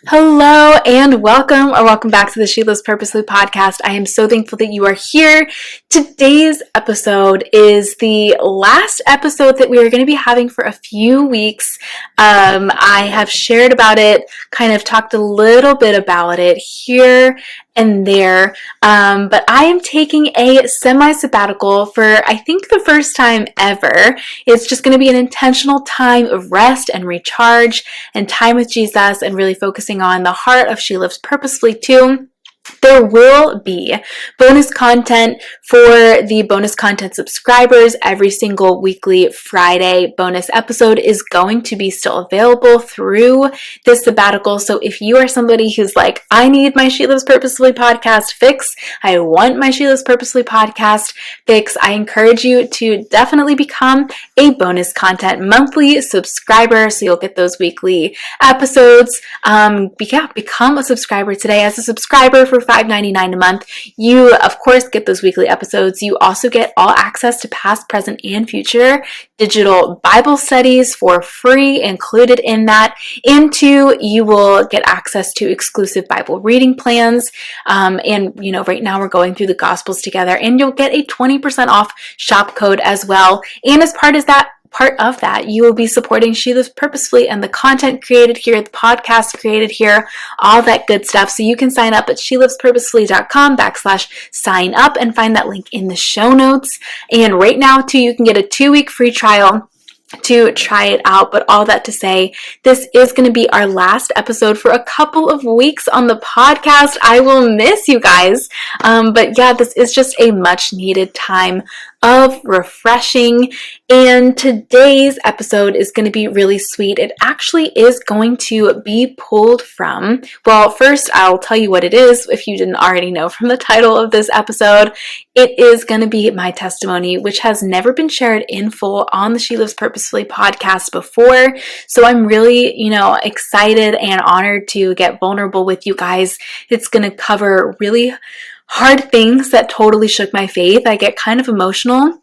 Hello and welcome back to the She Lives Purposely podcast. I am so thankful that you are here. Today's episode is the last episode that we are going to be having for a few weeks. I have shared about it, kind of talked a little bit about it here and there, but I am taking a semi-sabbatical for I think the first time ever. It's just going to be an intentional time of rest and recharge and time with Jesus and really focusing on the heart of She Lives Purposefully too. There will be bonus content for the bonus content subscribers. Every single weekly Friday bonus episode is going to be still available through this sabbatical. So if you are somebody who's like, I need my She Lives Purposefully podcast fix, I want my She Lives Purposefully podcast fix, I encourage you to definitely become a bonus content monthly subscriber. So you'll get those weekly episodes. Become a subscriber today. As a subscriber for $5.99 a month, you of course get those weekly episodes. You also get all access to past, present, and future digital Bible studies for free included in that. And two, you will get access to exclusive Bible reading plans. And right now we're going through the Gospels together, and you'll get a 20% off shop code as well. And as part of that, you will be supporting She Lives Purposefully and the content created here, the podcast created here, all that good stuff. So you can sign up at shelivespurposefully.com/sign up and find that link in the show notes. And right now too, you can get a 2-week free trial to try it out. But all that to say, this is going to be our last episode for a couple of weeks on the podcast. I will miss you guys. But yeah, this is just a much needed time of refreshing. And today's episode is going to be really sweet. It actually is going to be pulled from, well, first I'll tell you what it is if you didn't already know from the title of this episode. It is going to be my testimony, which has never been shared in full on the She Lives Purposefully podcast before. So I'm really, excited and honored to get vulnerable with you guys. It's going to cover really hard things that totally shook my faith. I get kind of emotional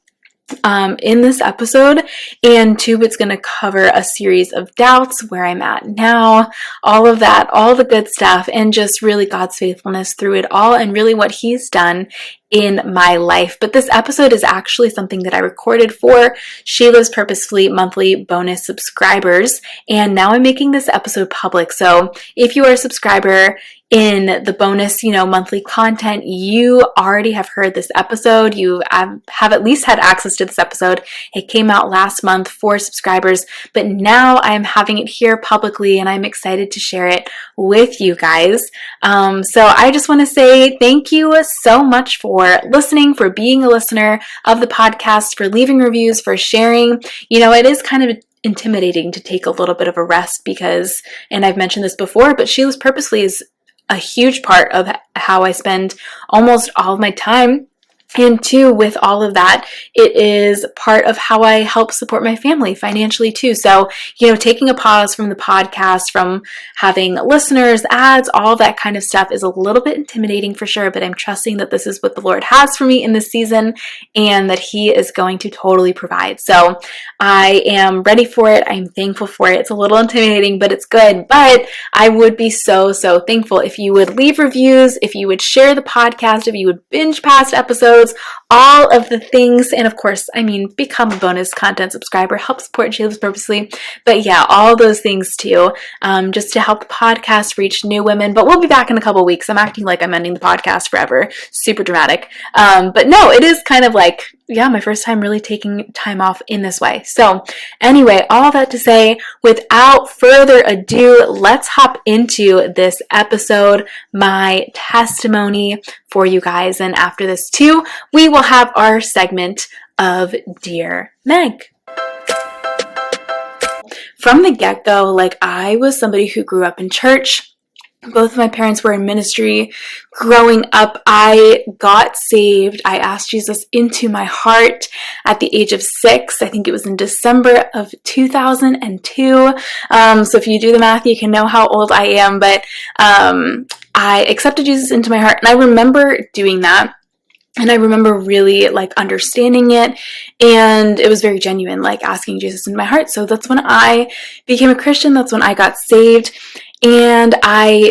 in this episode, and two, it's going to cover a series of doubts, where I'm at now, all of that, all the good stuff, and just really God's faithfulness through it all, and really what He's done in my life. But this episode is actually something that I recorded for She Lives Purposefully monthly bonus subscribers, and now I'm making this episode public. So if you are a subscriber in the bonus, monthly content, you already have heard this episode. You have at least had access to this episode. It came out last month for subscribers, but now I'm having it here publicly, and I'm excited to share it with you guys. So I just want to say thank you so much for listening, for being a listener of the podcast, for leaving reviews, for sharing. It is kind of intimidating to take a little bit of a rest because, and I've mentioned this before, but She Lives Purposely is a huge part of how I spend almost all of my time. And two, with all of that, it is part of how I help support my family financially too. So, taking a pause from the podcast, from having listeners, ads, all that kind of stuff is a little bit intimidating for sure, but I'm trusting that this is what the Lord has for me in this season and that He is going to totally provide. So I am ready for it. I'm thankful for it. It's a little intimidating, but it's good. But I would be so, so thankful if you would leave reviews, if you would share the podcast, if you would binge past episodes, all of the things, and of course, become a bonus content subscriber, help support She Lives Purposely, but yeah, all those things too, just to help the podcast reach new women. But we'll be back in a couple weeks. I'm acting like I'm ending the podcast forever, super dramatic, but no, it is kind of like, my first time really taking time off in this way. So anyway, all that to say, without further ado, let's hop into this episode, my testimony for you guys. And after this too, we will have our segment of Dear Meg. From the get-go, I was somebody who grew up in church. Both of my parents were in ministry. Growing up, I got saved. I asked Jesus into my heart at the age of 6. I think it was in December of 2002. So if you do the math, you can know how old I am. But I accepted Jesus into my heart, and I remember doing that. And I remember really understanding it, and it was very genuine, asking Jesus into my heart. So that's when I became a Christian. That's when I got saved. And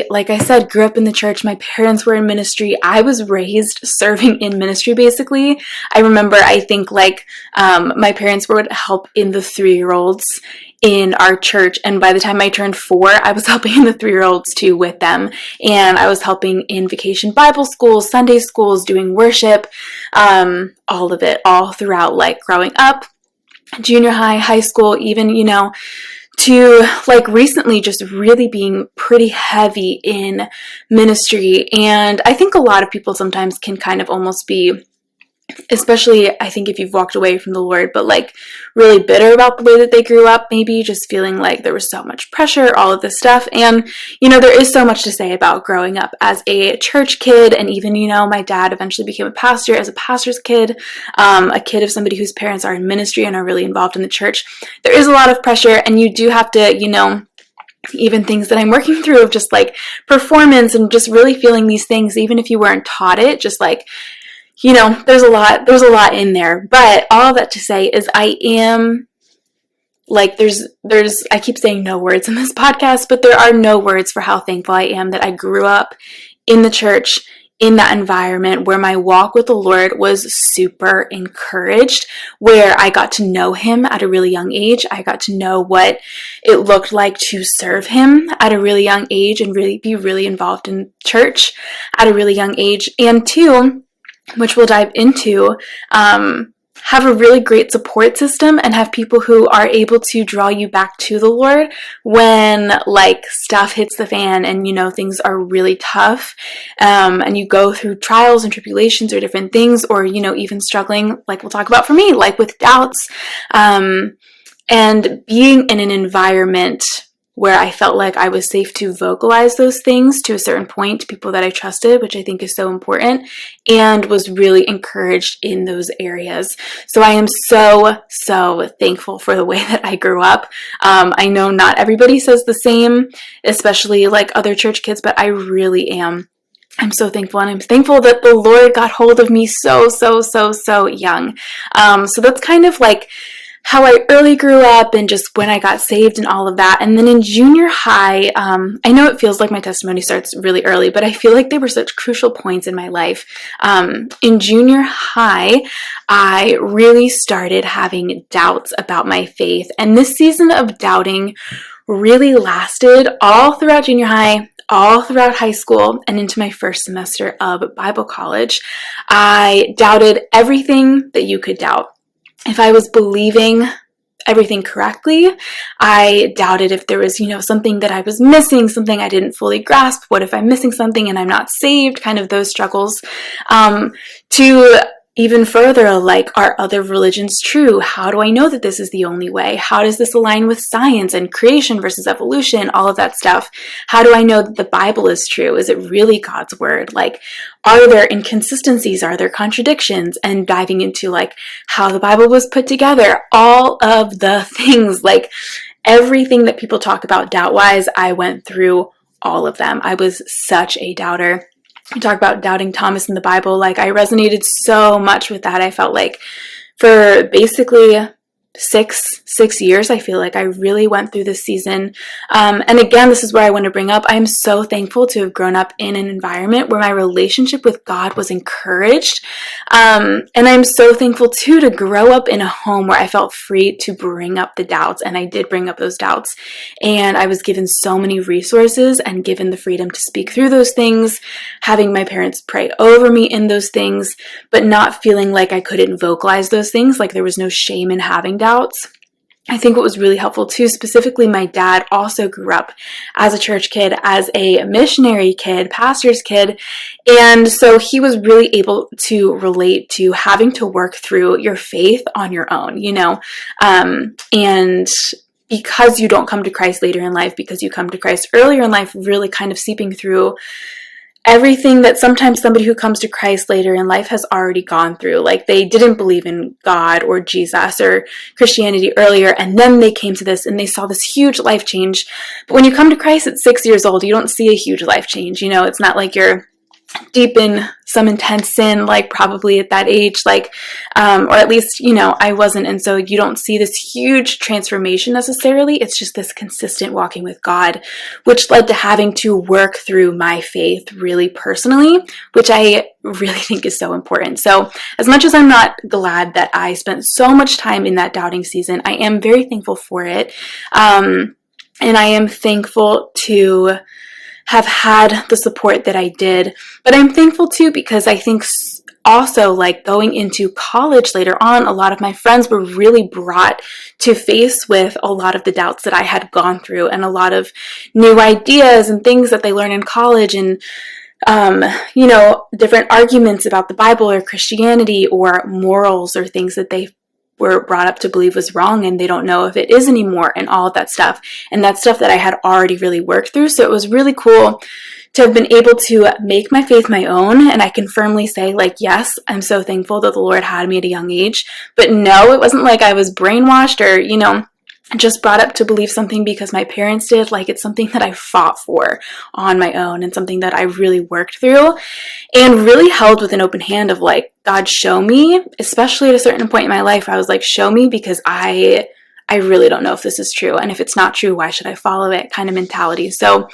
like I said, grew up in the church. My parents were in ministry. I was raised serving in ministry, basically. I remember, I think, my parents would help in the 3-year-olds in our church. And by the time I turned 4, I was helping in the 3-year-olds too with them. And I was helping in vacation Bible schools, Sunday schools, doing worship, all of it, all throughout, like, growing up, junior high, high school, even, to like recently just really being pretty heavy in ministry. And I think a lot of people sometimes can kind of almost be, especially I think if you've walked away from the Lord, but like really bitter about the way that they grew up, maybe just feeling like there was so much pressure, all of this stuff. And, there is so much to say about growing up as a church kid. And even, my dad eventually became a pastor as a pastor's kid, a kid of somebody whose parents are in ministry and are really involved in the church. There is a lot of pressure, and you do have to, even things that I'm working through of just like performance and just really feeling these things, even if you weren't taught it, just like, there's a lot in there. But all that to say is I am like, I keep saying no words in this podcast, but there are no words for how thankful I am that I grew up in the church, in that environment where my walk with the Lord was super encouraged, where I got to know Him at a really young age. I got to know what it looked like to serve Him at a really young age and really be really involved in church at a really young age. And two, which we'll dive into, have a really great support system and have people who are able to draw you back to the Lord when like stuff hits the fan and things are really tough, and you go through trials and tribulations or different things, or even struggling, like we'll talk about for me, like with doubts, and being in an environment where I felt like I was safe to vocalize those things to a certain point to people that I trusted, which I think is so important, and was really encouraged in those areas. So I am so, so thankful for the way that I grew up. I know not everybody says the same, especially like other church kids, but I really am. I'm so thankful, and I'm thankful that the Lord got hold of me so, so, so, so young. So that's kind of like how I early grew up and just when I got saved and all of that. And then in junior high, I know it feels like my testimony starts really early, but I feel like they were such crucial points in my life. In junior high, I really started having doubts about my faith. And this season of doubting really lasted all throughout junior high, all throughout high school, and into my first semester of Bible college. I doubted everything that you could doubt. If I was believing everything correctly, I doubted if there was, something that I was missing, something I didn't fully grasp. What if I'm missing something and I'm not saved? Kind of those struggles. To even further, like, are other religions true? How do I know that this is the only way? How does this align with science and creation versus evolution? All of that stuff. How do I know that the Bible is true? Is it really God's word? Like, are there inconsistencies? Are there contradictions? And diving into like how the Bible was put together, all of the things, like everything that people talk about doubt-wise, I went through all of them. I was such a doubter. You talk about doubting Thomas in the Bible, like I resonated so much with that. I felt like for basically six years, I feel like I really went through this season. And again, this is where I want to bring up, I'm so thankful to have grown up in an environment where my relationship with God was encouraged. And I'm so thankful too to grow up in a home where I felt free to bring up the doubts. And I did bring up those doubts. And I was given so many resources and given the freedom to speak through those things, having my parents pray over me in those things, but not feeling like I couldn't vocalize those things, like there was no shame in having doubts. I think what was really helpful too, specifically my dad also grew up as a church kid, as a missionary kid, pastor's kid. And so he was really able to relate to having to work through your faith on your own, and because you don't come to Christ later in life, because you come to Christ earlier in life, really kind of seeping through everything that sometimes somebody who comes to Christ later in life has already gone through. Like they didn't believe in God or Jesus or Christianity earlier, and then they came to this and they saw this huge life change. But when you come to Christ at 6 years old, you don't see a huge life change. It's not like you're deep in some intense sin, like probably at that age, like, or at least, I wasn't. And so you don't see this huge transformation necessarily. It's just this consistent walking with God, which led to having to work through my faith really personally, which I really think is so important. So as much as I'm not glad that I spent so much time in that doubting season, I am very thankful for it. And I am thankful to have had the support that I did. But I'm thankful too, because I think also, like, going into college later on, a lot of my friends were really brought to face with a lot of the doubts that I had gone through, and a lot of new ideas and things that they learn in college, and different arguments about the Bible or Christianity or morals or things that they were brought up to believe was wrong, and they don't know if it is anymore, and all of that stuff. And that's stuff that I had already really worked through. So it was really cool to have been able to make my faith my own. And I can firmly say, like, yes, I'm so thankful that the Lord had me at a young age. But no, it wasn't like I was brainwashed or, just brought up to believe something because my parents did. Like, it's something that I fought for on my own, and something that I really worked through and really held with an open hand of, like, God, show me. Especially at a certain point in my life, I was like, show me, because I really don't know if this is true, and if it's not true, why should I follow it, kind of mentality. So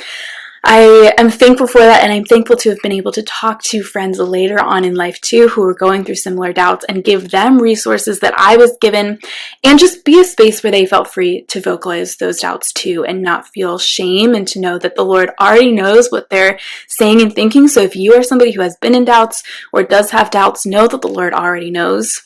I am thankful for that, and I'm thankful to have been able to talk to friends later on in life too who were going through similar doubts, and give them resources that I was given, and just be a space where they felt free to vocalize those doubts too, and not feel shame, and to know that the Lord already knows what they're saying and thinking. So if you are somebody who has been in doubts or does have doubts, know that the Lord already knows.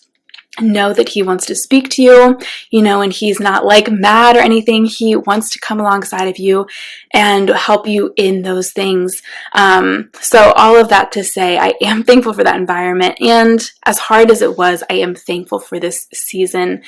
Know that He wants to speak to you, and He's not like mad or anything. He wants to come alongside of you and help you in those things. So all of that to say, I am thankful for that environment. And as hard as it was, I am thankful for this season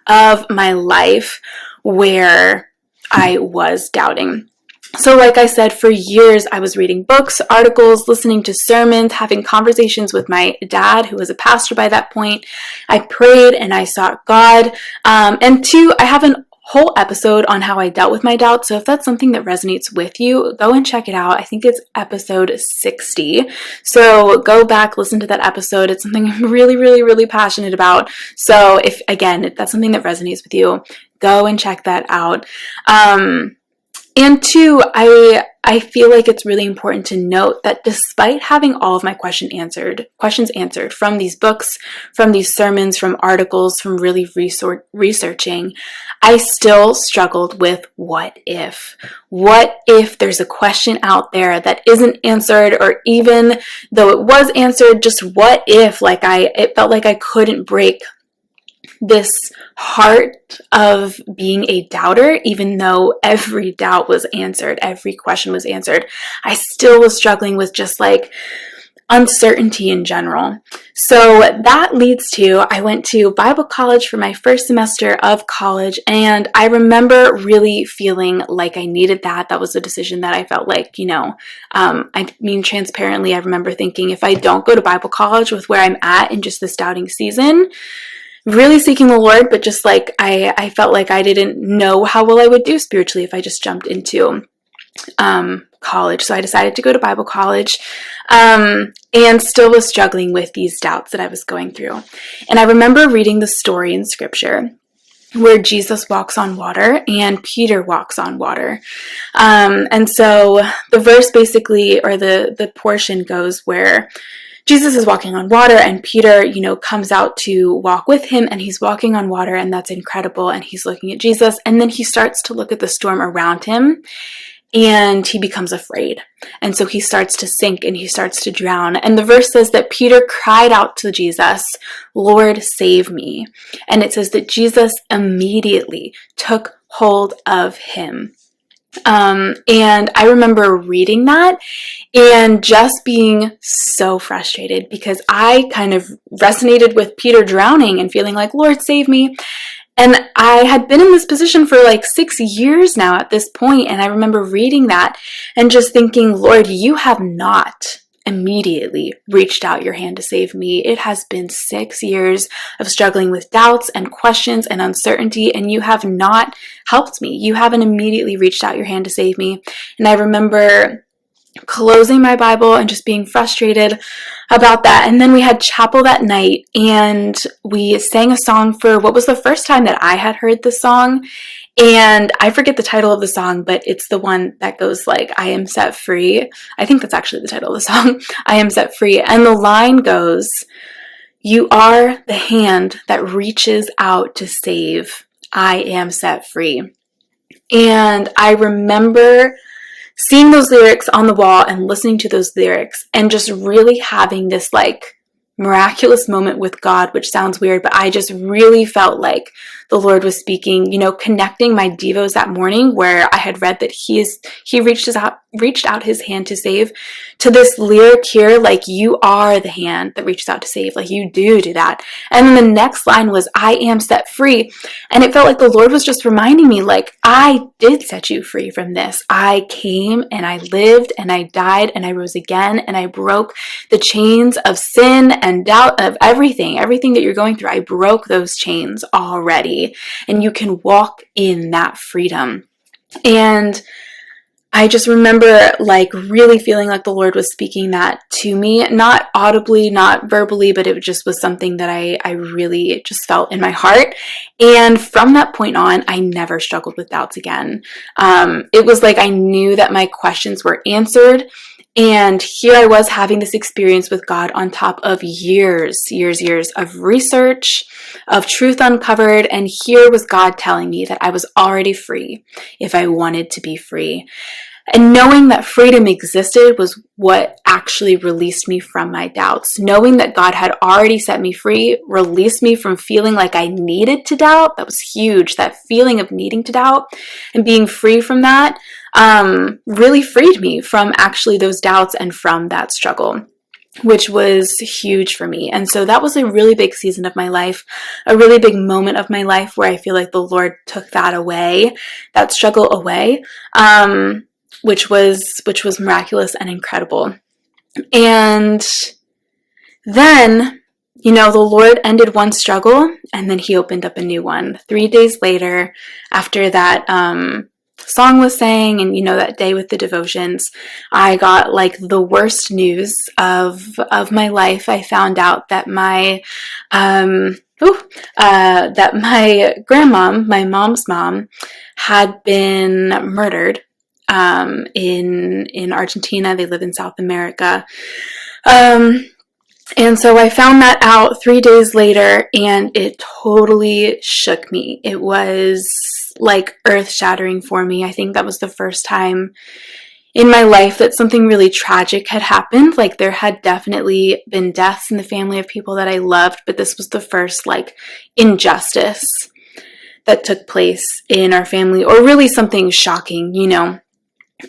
of my life where I was doubting. So like I said, for years, I was reading books, articles, listening to sermons, having conversations with my dad, who was a pastor by that point. I prayed and I sought God. And two, I have a whole episode on how I dealt with my doubt. So if that's something that resonates with you, go and check it out. I think it's episode 60. So go back, listen to that episode. It's something I'm really, really, really passionate about. So if that's something that resonates with you, go and check that out. And two, I feel like it's really important to note that despite having all of my questions answered from these books, from these sermons, from articles, from really researching, I still struggled with what if? What if there's a question out there that isn't answered, or even though it was answered, just what if? It felt like I couldn't break this heart of being a doubter, even though every doubt was answered, every question was answered. I still was struggling with just like uncertainty in general. So that leads to, I went to Bible college for my first semester of college, and I remember really feeling like I needed that. That was a decision that I felt like, transparently, I remember thinking, if I don't go to Bible college with where I'm at in just this doubting season, really seeking the Lord, but just like I felt like I didn't know how well I would do spiritually if I just jumped into college. So I decided to go to Bible college, and still was struggling with these doubts that I was going through. And I remember reading the story in scripture where Jesus walks on water and Peter walks on water. And so the verse basically, or the portion goes where Jesus is walking on water, and Peter, comes out to walk with him, and he's walking on water, and that's incredible. And he's looking at Jesus, and then he starts to look at the storm around him, and he becomes afraid. And so he starts to sink and he starts to drown. And the verse says that Peter cried out to Jesus, "Lord, save me." And it says that Jesus immediately took hold of him. And I remember reading that and just being so frustrated, because I kind of resonated with Peter drowning and feeling like, "Lord, save me." And I had been in this position for like 6 years now at this point, and I remember reading that and just thinking, "Lord, you have not immediately reached out your hand to save me. It has been 6 years of struggling with doubts and questions and uncertainty, and you have not helped me. You haven't immediately reached out your hand to save me." And I remember closing my Bible and just being frustrated about that. And then we had chapel that night, and we sang a song for what was the first time that I had heard the song. And I forget the title of the song, but it's the one that goes like, I am set free. I think that's actually the title of the song, I am set free. And the line goes, you are the hand that reaches out to save. I am set free. And I remember seeing those lyrics on the wall and listening to those lyrics and just really having this like miraculous moment with God, which sounds weird, but I just really felt like the Lord was speaking, connecting my devos that morning where I had read that he reached out his hand to save, to this lyric here, like, you are the hand that reaches out to save, like you do that. And then the next line was, I am set free. And it felt like the Lord was just reminding me, like, I did set you free from this. I came and I lived and I died and I rose again and I broke the chains of sin and doubt, of everything that you're going through. I broke those chains already, and you can walk in that freedom. And I just remember like really feeling like the Lord was speaking that to me, not audibly, not verbally, but it just was something that I really just felt in my heart. And from that point on, I never struggled with doubts again. It was like I knew that my questions were answered. And here I was having this experience with God on top of years of research, of truth uncovered. And here was God telling me that I was already free if I wanted to be free. And knowing that freedom existed was what actually released me from my doubts. Knowing that God had already set me free released me from feeling like I needed to doubt. That was huge. That feeling of needing to doubt and being free from that really freed me from actually those doubts and from that struggle, which was huge for me. And so that was a really big season of my life, a really big moment of my life where I feel like the Lord took that away, that struggle away, which was miraculous and incredible. And then, the Lord ended one struggle and then he opened up a new one. 3 days later, after that song was sang and that day with the devotions, I got like the worst news of my life. I found out that my grandmom, my mom's mom, had been murdered in Argentina. They live in South America. And so I found that out 3 days later, and it totally shook me. It was like earth-shattering for me. I think that was the first time in my life that something really tragic had happened. Like, there had definitely been deaths in the family of people that I loved, but this was the first like injustice that took place in our family, or really something shocking,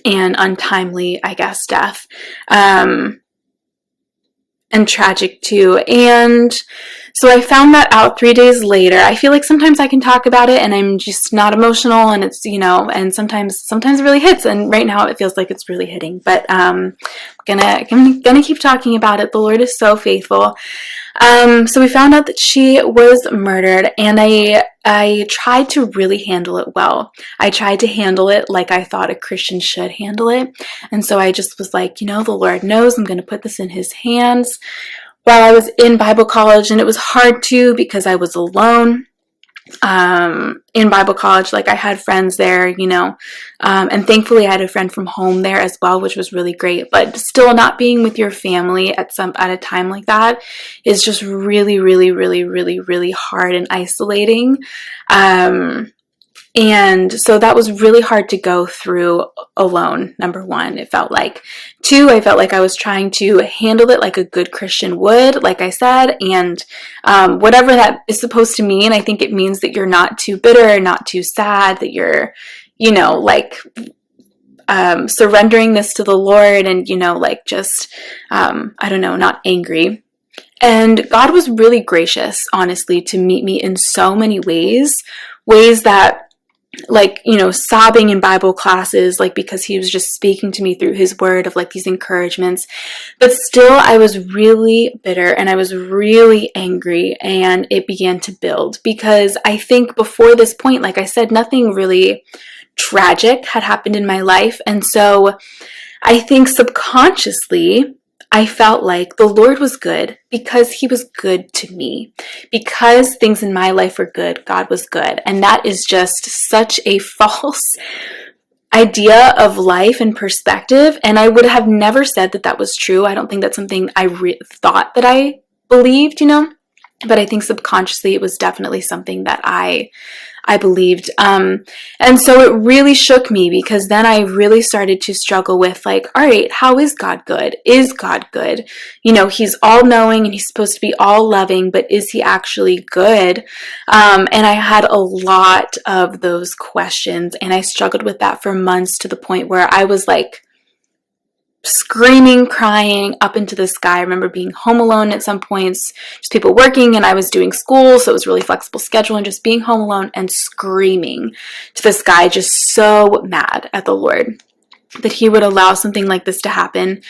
and untimely, I guess, death. And tragic too. And so I found that out 3 days later. I feel like sometimes I can talk about it and I'm just not emotional, and it's, and sometimes it really hits, and right now it feels like it's really hitting, but I'm gonna keep talking about it. The Lord is so faithful. So we found out that she was murdered, and I tried to really handle it well. I tried to handle it like I thought a Christian should handle it. And so I just was like, the Lord knows, I'm going to put this in his hands. While I was in Bible college, and it was hard too because I was alone in Bible college. Like, I had friends there, and thankfully I had a friend from home there as well, which was really great. But still, not being with your family at a time like that is just really, really, really, really, really hard and isolating. And so that was really hard to go through alone, number one, it felt like. Two, I felt like I was trying to handle it like a good Christian would, like I said, and whatever that is supposed to mean. I think it means that you're not too bitter, not too sad, that you're, surrendering this to the Lord and, just, I don't know, not angry. And God was really gracious, honestly, to meet me in so many ways that, like, sobbing in Bible classes, like, because he was just speaking to me through his word of like these encouragements. But still, I was really bitter and I was really angry, and it began to build because I think before this point, like I said, nothing really tragic had happened in my life. And so I think subconsciously, I felt like the Lord was good because he was good to me. Because things in my life were good, God was good. And that is just such a false idea of life and perspective. And I would have never said that that was true. I don't think that's something I thought that I believed, but I think subconsciously it was definitely something that I believed. And so it really shook me, because then I really started to struggle with, like, all right, how is God good? Is God good? He's all knowing and he's supposed to be all loving, but is he actually good? And I had a lot of those questions, and I struggled with that for months, to the point where I was like screaming, crying up into the sky. I remember being home alone at some points, just people working, and I was doing school, so it was really flexible schedule, and just being home alone and screaming to the sky, just so mad at the Lord that he would allow something like this to happen.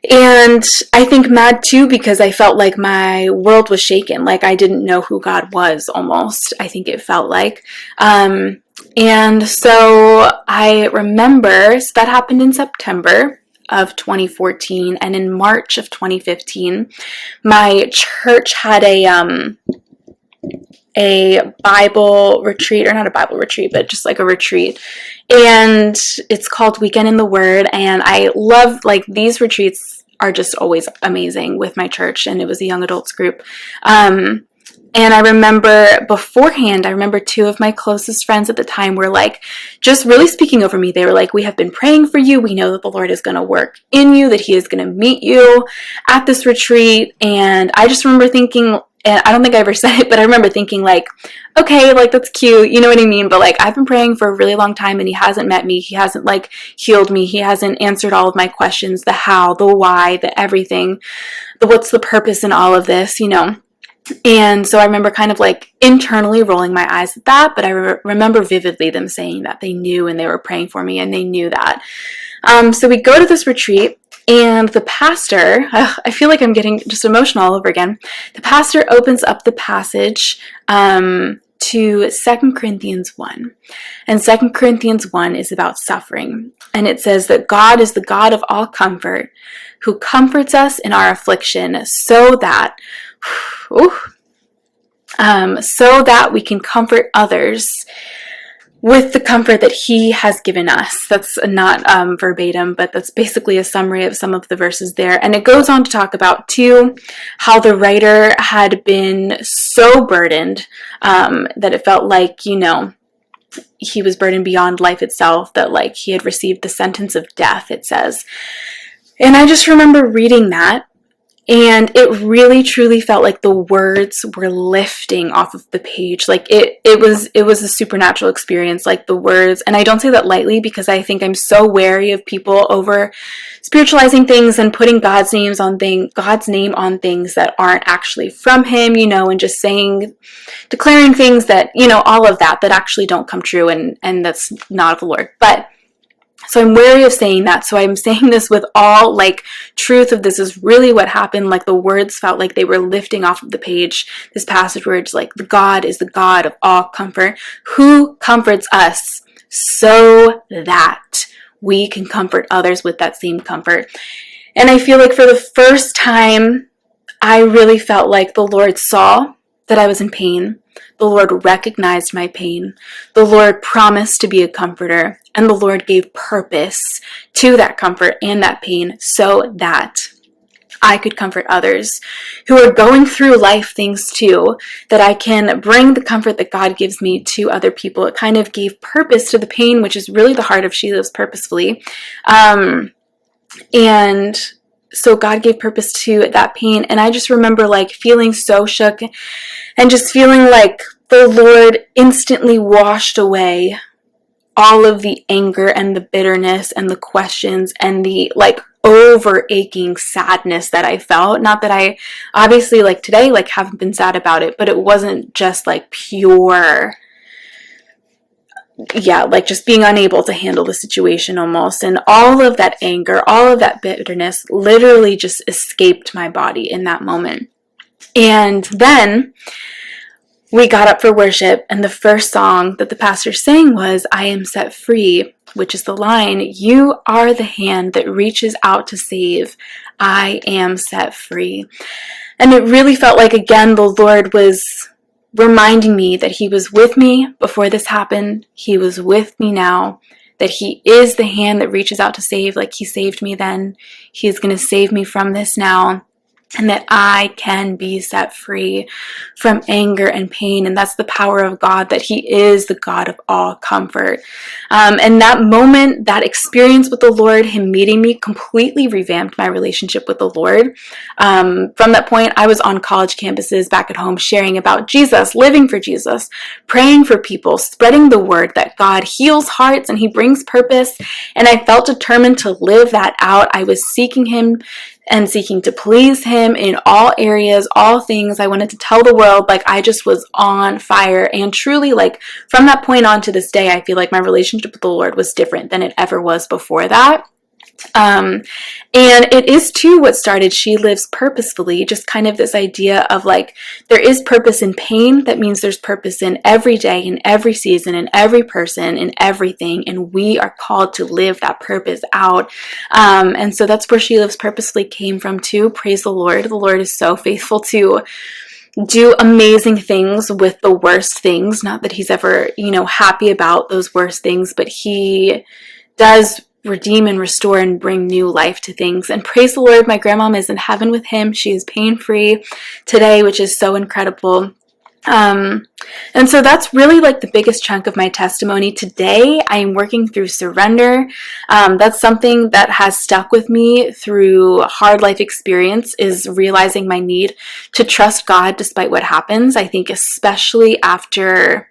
And I think mad too, because I felt like my world was shaken, like I didn't know who God was, almost, I think it felt like. And so I remember, so that happened in September of 2014, and in March of 2015, my church had a Bible retreat, or not a Bible retreat, but just like a retreat, and it's called Weekend in the Word. And I love, like, these retreats are just always amazing with my church, and it was a young adults group. And I remember beforehand, two of my closest friends at the time were like, just really speaking over me. They were like, we have been praying for you. We know that the Lord is going to work in you, that he is going to meet you at this retreat. And I just remember thinking, and I don't think I ever said it, but I remember thinking, like, okay, like, that's cute, you know what I mean? But like, I've been praying for a really long time, and he hasn't met me. He hasn't like healed me. He hasn't answered all of my questions, the how, the why, the everything, the what's the purpose in all of this, And so I remember kind of like internally rolling my eyes at that, but I remember vividly them saying that they knew, and they were praying for me, and they knew that. So we go to this retreat, and the pastor, I feel like I'm getting just emotional all over again. The pastor opens up the passage to 2 Corinthians 1. And 2 Corinthians 1 is about suffering. And it says that God is the God of all comfort, who comforts us in our affliction, so that we can comfort others with the comfort that he has given us. That's not verbatim, but that's basically a summary of some of the verses there. And it goes on to talk about, too, how the writer had been so burdened that it felt like, he was burdened beyond life itself, that like he had received the sentence of death, it says. And I just remember reading that, and it really truly felt like the words were lifting off of the page. Like it was a supernatural experience, like the words. And I don't say that lightly, because I think I'm so wary of people over spiritualizing things and putting God's name on things that aren't actually from him, and just declaring things that, all of that actually don't come true, and that's not of the Lord. But so I'm wary of saying that. So I'm saying this with all like truth of this is really what happened. Like the words felt like they were lifting off of the page. This passage where it's like, the God is the God of all comfort, who comforts us so that we can comfort others with that same comfort. And I feel like for the first time, I really felt like the Lord saw that I was in pain. The Lord recognized my pain. The Lord promised to be a comforter, and the Lord gave purpose to that comfort and that pain so that I could comfort others who are going through life things too, that I can bring the comfort that God gives me to other people. It kind of gave purpose to the pain, which is really the heart of She Lives Purposefully. And so God gave purpose to that pain. And I just remember like feeling so shook and just feeling like the Lord instantly washed away all of the anger and the bitterness and the questions and the like over aching sadness that I felt. Not that I obviously like today like haven't been sad about it, but it wasn't just like pure, like just being unable to handle the situation almost. And all of that anger, all of that bitterness literally just escaped my body in that moment. And then we got up for worship, and the first song that the pastor sang was, "I am set free which is the line, "You are the hand that reaches out to save. I am set free." And it really felt like, again, the Lord was reminding me that He was with me before this happened. He was with me now, that He is the hand that reaches out to save. Like He saved me then, He is going to save me from this now. And that I can be set free from anger and pain. And that's the power of God, that He is the God of all comfort. And that moment, that experience with the Lord, Him meeting me, completely revamped my relationship with the Lord. From that point, I was on college campuses back at home sharing about Jesus, living for Jesus, praying for people, spreading the word that God heals hearts and He brings purpose. And I felt determined to live that out. I was seeking Him and seeking to please Him in all areas, all things. I wanted to tell the world, like, I just was on fire. And truly, like, from that point on to this day, I feel like my relationship with the Lord was different than it ever was before that. And it is too what started She Lives Purposefully, just kind of this idea of like, there is purpose in pain. That means there's purpose in every day, in every season, in every person, in everything. And we are called to live that purpose out. And so that's where She Lives Purposefully came from too. Praise the Lord. The Lord is so faithful to do amazing things with the worst things. Not that He's ever, happy about those worst things, but He does redeem and restore and bring new life to things. And praise the Lord, my grandmom is in heaven with Him. She is pain-free today, which is so incredible. And so that's really like the biggest chunk of my testimony. Today, I am working through surrender. That's something that has stuck with me through hard life experience, is realizing my need to trust God despite what happens. I think especially after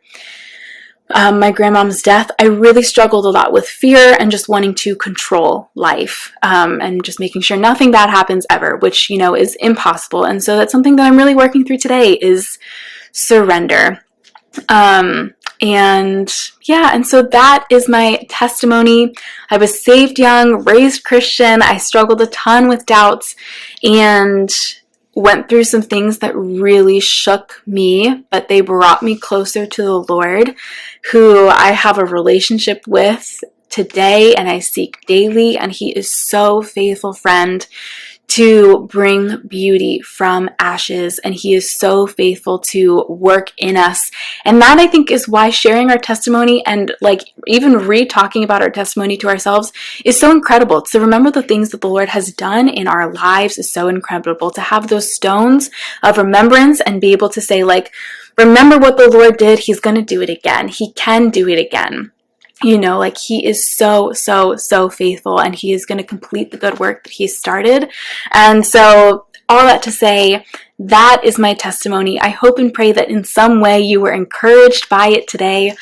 my grandmom's death, I really struggled a lot with fear and just wanting to control life, and just making sure nothing bad happens ever, which, is impossible. And so that's something that I'm really working through today, is surrender. And so that is my testimony. I was saved young, raised Christian. I struggled a ton with doubts and went through some things that really shook me, but they brought me closer to the Lord, who I have a relationship with today and I seek daily. And He is so faithful, friend, to bring beauty from ashes. And He is so faithful to work in us. And that, I think, is why sharing our testimony and like even re-talking about our testimony to ourselves is so incredible. To remember the things that the Lord has done in our lives is so incredible. To have those stones of remembrance and be able to say, like, remember what the Lord did. He's going to do it again. He can do it again. Like He is so, so, so faithful, and He is going to complete the good work that He started. And so all that to say, that is my testimony. I hope and pray that in some way you were encouraged by it today.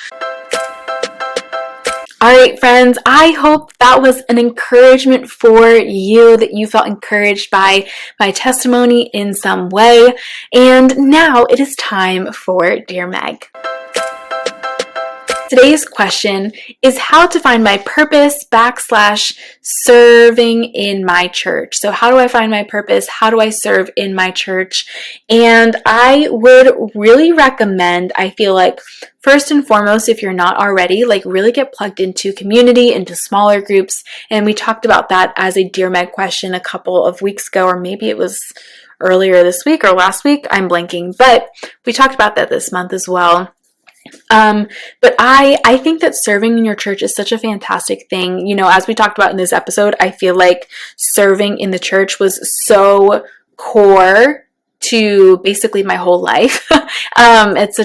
All right, friends, I hope that was an encouragement for you, that you felt encouraged by my testimony in some way. And now it is time for Dear Meg. Today's question is how to find my purpose / serving in my church. So how do I find my purpose? How do I serve in my church? And I would really recommend, I feel like, first and foremost, if you're not already, like really get plugged into community, into smaller groups. And we talked about that as a Dear Meg question a couple of weeks ago, or maybe it was earlier this week or last week. I'm blanking, but we talked about that this month as well. But I think that serving in your church is such a fantastic thing. As we talked about in this episode, I feel like serving in the church was so core to basically my whole life. It's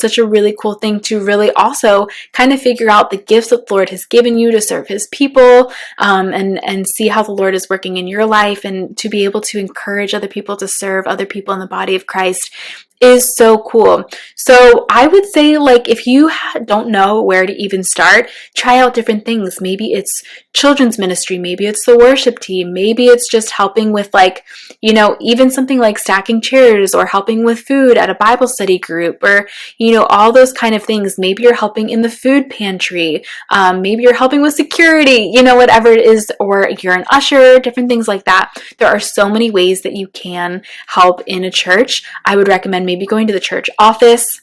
such a really cool thing to really also kind of figure out the gifts that the Lord has given you to serve His people, and see how the Lord is working in your life, and to be able to encourage other people to serve other people in the body of Christ is so cool. So I would say, like, if you don't know where to even start, try out different things. Maybe it's children's ministry, maybe it's the worship team, maybe it's just helping with, like, even something like stacking chairs, or helping with food at a Bible study group, or all those kind of things. Maybe you're helping in the food pantry, maybe you're helping with security, whatever it is, or you're an usher, different things like that. There are so many ways that you can help in a church. I would recommend maybe going to the church office,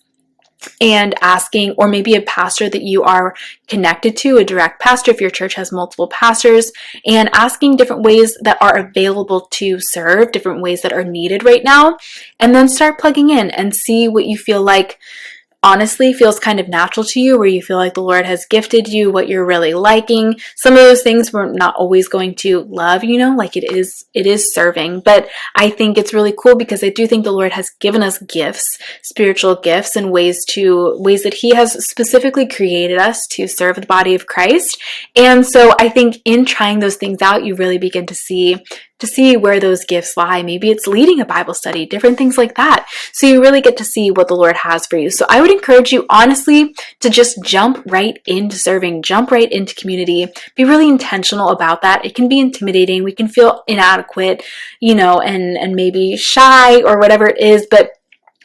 and asking, or maybe a pastor that you are connected to, a direct pastor if your church has multiple pastors, and asking different ways that are available to serve, different ways that are needed right now, and then start plugging in and see what you feel like honestly feels kind of natural to you, where you feel like the Lord has gifted you, what you're really liking. Some of those things we're not always going to love, like it is serving, but I think it's really cool because I do think the Lord has given us gifts, spiritual gifts, and ways that He has specifically created us to serve the body of Christ. And so I think in trying those things out, you really begin to see where those gifts lie. Maybe it's leading a Bible study, different things like that. So you really get to see what the Lord has for you. So I would encourage you, honestly, to just jump right into serving, jump right into community, be really intentional about that. It can be intimidating. We can feel inadequate, and maybe shy or whatever it is, but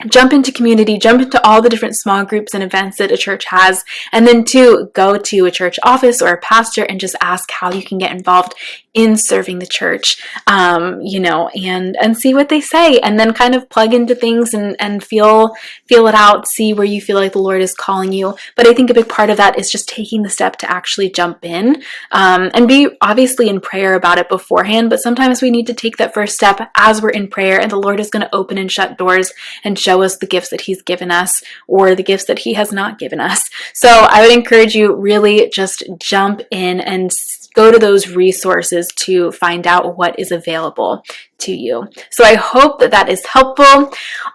jump into community, jump into all the different small groups and events that a church has, and then to go to a church office or a pastor and just ask how you can get involved in serving the church, and see what they say, and then kind of plug into things and feel it out, see where you feel like the Lord is calling you. But I think a big part of that is just taking the step to actually jump in, and be obviously in prayer about it beforehand, but sometimes we need to take that first step as we're in prayer, and the Lord is going to open and shut doors and show us the gifts that He's given us or the gifts that He has not given us. So I would encourage you, really just jump in and go to those resources to find out what is available to you. So I hope that is helpful.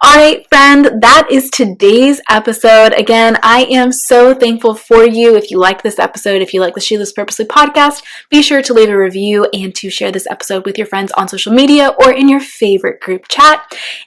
All right, friend, that is today's episode. Again, I am so thankful for you. If you like this episode, if you like the She Lives Purposely podcast, be sure to leave a review and to share this episode with your friends on social media or in your favorite group chat.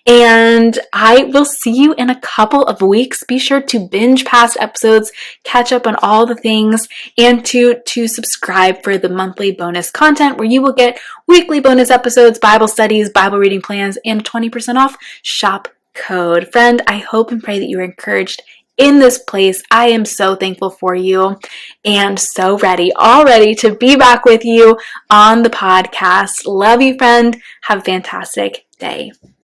And I will see you in a couple of weeks. Be sure to binge past episodes, catch up on all the things, and to subscribe for the monthly bonus content where you will get weekly bonus episodes, Bible studies, Bible reading plans, and a 20% off shop code. Friend, I hope and pray that you are encouraged in this place. I am so thankful for you and so all ready to be back with you on the podcast. Love you, friend. Have a fantastic day.